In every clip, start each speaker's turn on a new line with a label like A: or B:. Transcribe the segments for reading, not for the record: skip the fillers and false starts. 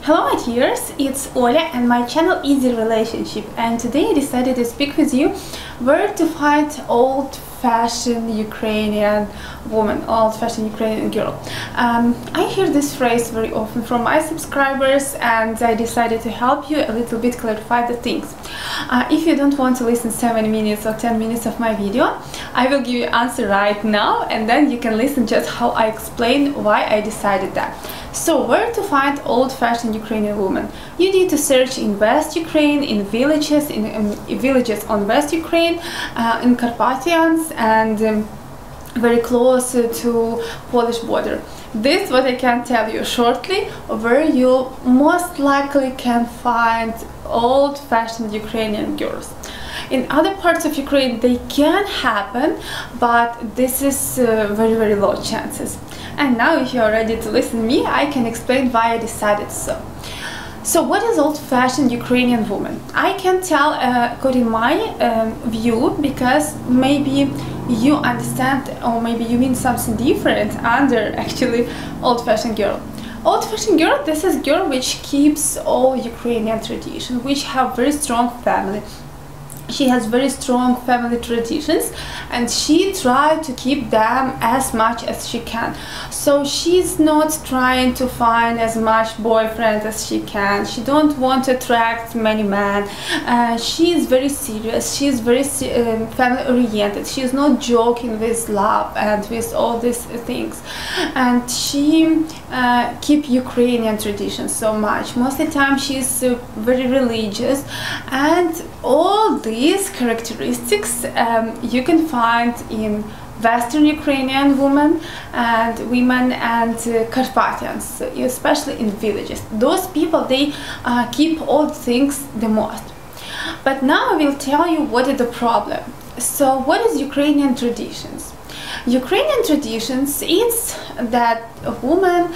A: Hello my dears, it's Oля and my channel Easy Relationship, and today I decided to speak with you where to find old-fashioned Ukrainian woman, old-fashioned Ukrainian girl. I hear this phrase very often from my subscribers, and I decided to help you a little bit clarify the things. If you don't want to listen 7 minutes or 10 minutes of my video, I will give you answer right now, and then you can listen just how I explain why I decided that. So, where to find old-fashioned Ukrainian woman? You need to search in West Ukraine, in villages, villages on West Ukraine, in Carpathians, and very close to Polish border. This is what I can tell you shortly, where you most likely can find old-fashioned Ukrainian girls. In other parts of Ukraine they can happen, but this is very low chances. And now if you are ready to listen to me, I can explain why I decided so. So what is old-fashioned Ukrainian woman? I can tell according to my view, because maybe you understand or maybe you mean something different under actually old-fashioned girl. Old-fashioned girl, this is girl which keeps all Ukrainian tradition, which have very strong family. She has very strong family traditions and she tries to keep them as much as she can. So she's not trying to find as much boyfriend as she can. She don't want to attract many men. She is very serious. She is very family oriented. She is not joking with love and with all these things. And she keep Ukrainian traditions so much. Most of the time she's very religious, and all these characteristics you can find in Western Ukrainian women and women and Carpathians, especially in villages. Those people, they keep all things the most. But now I will tell you what is the problem. So what is Ukrainian traditions? Ukrainian traditions is that a woman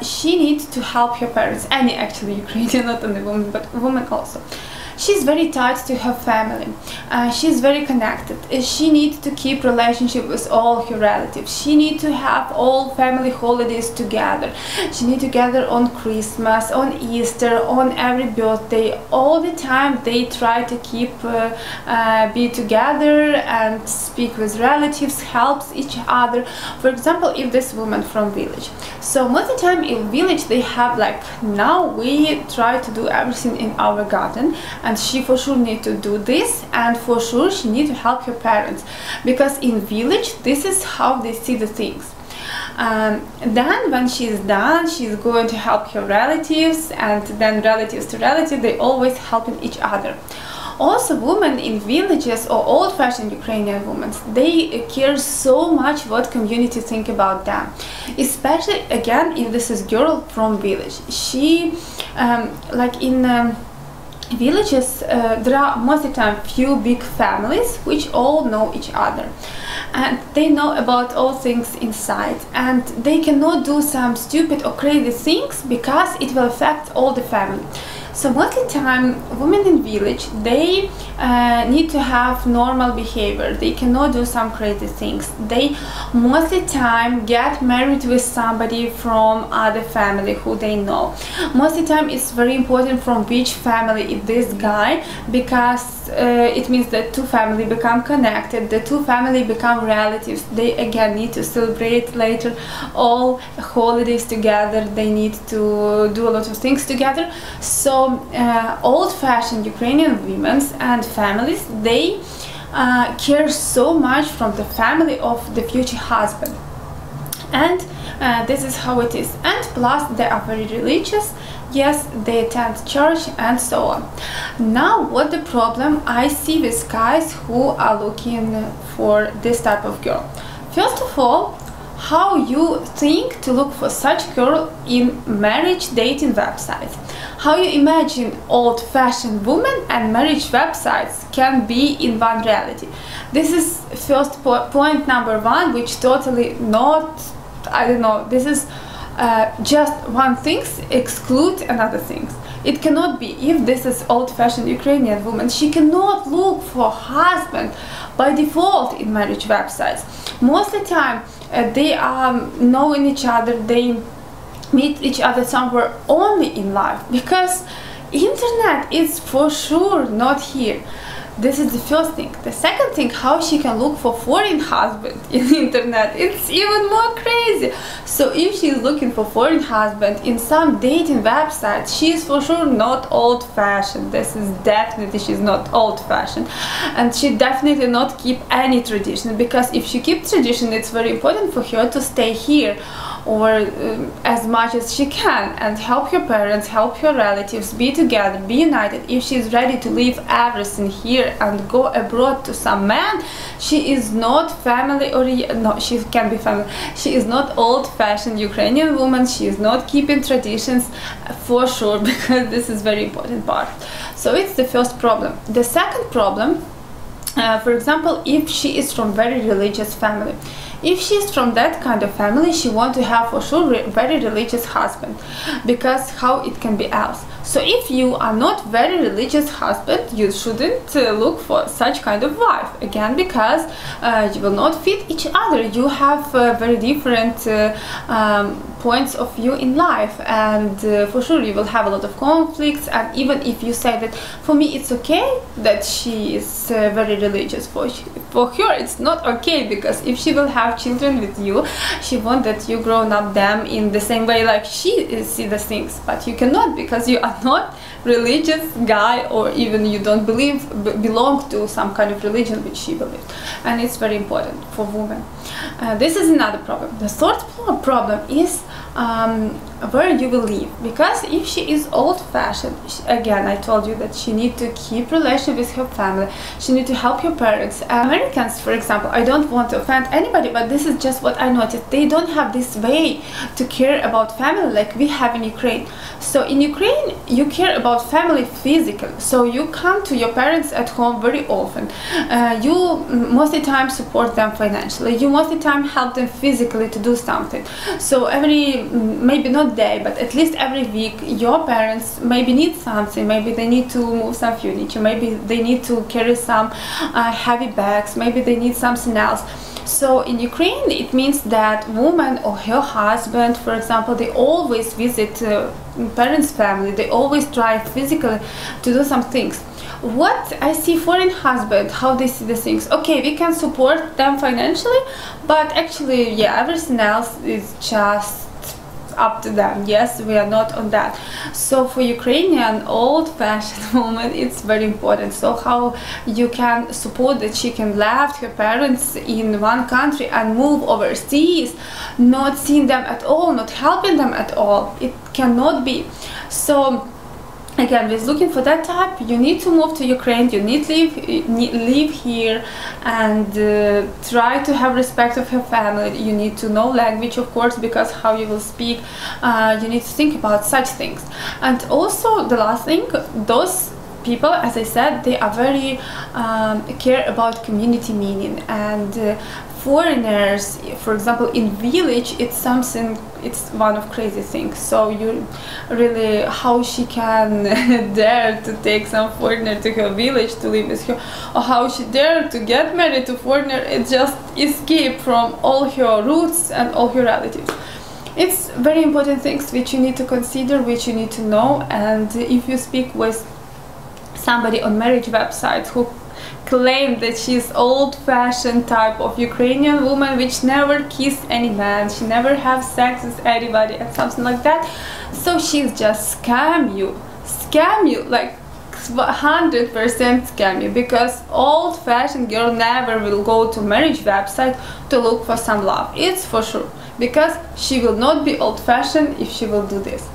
A: she needs to help her parents. Any actually Ukrainian, not only woman but woman also. She's very tied to her family. She's very connected. She needs to keep relationship with all her relatives. She needs to have all family holidays together. She needs to gather on Christmas, on Easter, on every birthday. All the time they try to keep be together and speak with relatives, helps each other. For example, if this woman from village. So most of the time in village they have like, now we try to do everything in our garden, and she for sure need to do this, and for sure she need to help her parents, because in village this is how they see the things. Then when she's done, she's going to help her relatives, and then relatives to relatives, they always helping each other. Also, women in villages or old-fashioned Ukrainian women, they care so much what community think about them. Especially, again, if this is girl from village. She, like in villages, there are most of the time few big families which all know each other. And they know about all things inside. And they cannot do some stupid or crazy things because it will affect all the family. So most of the time, women in village, they need to have normal behavior. They cannot do some crazy things. They most of the time get married with somebody from other family who they know. Most of the time, it's very important from which family is this guy, because it means that two families become connected. The two families become relatives. They again need to celebrate later all holidays together. They need to do a lot of things together. So old-fashioned Ukrainian women and families, they care so much from the family of the future husband, and this is how it is. And plus they are very religious. Yes, they attend church and so on. Now what the problem I see with guys who are looking for this type of girl? First of all, how you think to look for such girl in marriage dating websites. How you imagine old-fashioned women and marriage websites can be in one reality. This is first point number one, which totally not, I don't know, this is just one thing exclude another things. It cannot be. If this is old-fashioned Ukrainian woman, she cannot look for husband by default in marriage websites. Most of the time they are knowing each other, they meet each other somewhere only in life, because internet is for sure not here. This is the first thing. The second thing, how she can look for foreign husband in the internet, it's even more crazy. So if she's looking for foreign husband in some dating website, she is for sure not old-fashioned. This is definitely, she's not old-fashioned, and she definitely not keep any tradition, because if she keeps tradition, it's very important for her to stay here, or as much as she can, and help her parents, help her relatives, be together, be united. If she's ready to leave everything here and go abroad to some man, she is not family, or no, she can be family. She is not old-fashioned Ukrainian woman. She is not keeping traditions for sure, because this is very important part. So it's the first problem. The second problem, for example, if she is from very religious family. If she's from that kind of family, she wants to have for sure very religious husband, because how it can be else. So if you are not very religious husband, you shouldn't look for such kind of wife, again, because you will not fit each other. You have very different points of view in life, and for sure you will have a lot of conflicts. And even if you say that for me it's okay that she is very religious, for her it's not okay, because if she will have children with you, she wants that you grown up them in the same way like she see the things, but you cannot, because you are not religious guy, or even you don't belong to some kind of religion which she believes, and it's very important for women. This is another problem. The third problem is where you will live, because if she is old-fashioned, again, I told you that she need to keep relation with her family, she need to help her parents. Americans, for example, I don't want to offend anybody, but this is just what I noticed, they don't have this way to care about family like we have in Ukraine. So in Ukraine you care about family physically, so you come to your parents at home very often, you most of the time support them financially, you most of the time help them physically to do something. So every, maybe not day, but at least every week, your parents maybe need something, maybe they need to move some furniture, maybe they need to carry some heavy bags, maybe they need something else. So in Ukraine it means that woman or her husband, for example, they always visit parents' family, they always try physically to do some things. What I see foreign husband, how they see the things, okay, we can support them financially, but actually, yeah, everything else is just up to them. Yes, we are not on that. So for Ukrainian old-fashioned woman, it's very important. So how you can support that she can leave her parents in one country and move overseas, not seeing them at all, not helping them at all, it cannot be. So again, with looking for that type, you need to move to Ukraine, you need to live here, and try to have respect of her family. You need to know language, of course, because how you will speak, you need to think about such things. And also the last thing, those people, as I said, they are very care about community meaning, and foreigners, for example, in village, it's something, it's one of crazy things. So you really, how she can dare to take some foreigner to her village to live with her, or how she dare to get married to foreigner, it just escape from all her roots and all her relatives. It's very important things which you need to consider, which you need to know. And if you speak with somebody on marriage websites who claim that she's old-fashioned type of Ukrainian woman which never kissed any man, she never have sex with anybody and something like that, so she's just scam you like 100% scam you, because old-fashioned girl never will go to marriage website to look for some love, it's for sure, because she will not be old-fashioned if she will do this.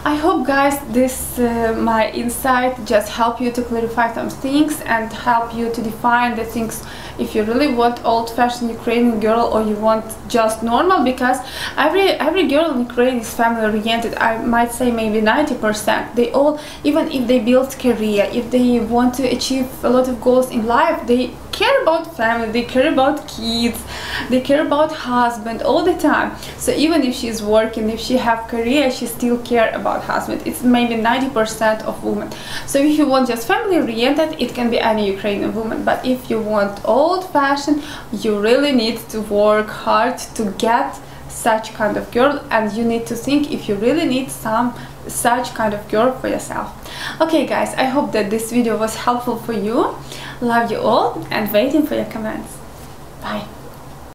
A: I hope, guys, this my insight just help you to clarify some things and help you to define the things if you really want old-fashioned Ukrainian girl or you want just normal, because every girl in Ukraine is family-oriented. I might say maybe 90%. They all, even if they build career, if they want to achieve a lot of goals in life, they care about family, they care about kids, they care about husband all the time. So even if she's working, if she have career, she still care about husband. It's maybe 90% of women. So if you want just family oriented, it can be any Ukrainian woman. But if you want old-fashioned, you really need to work hard to get such kind of girl, and you need to think if you really need such kind of girl for yourself. Okay guys, I hope that this video was helpful for you. Love you all and waiting for your comments. Bye.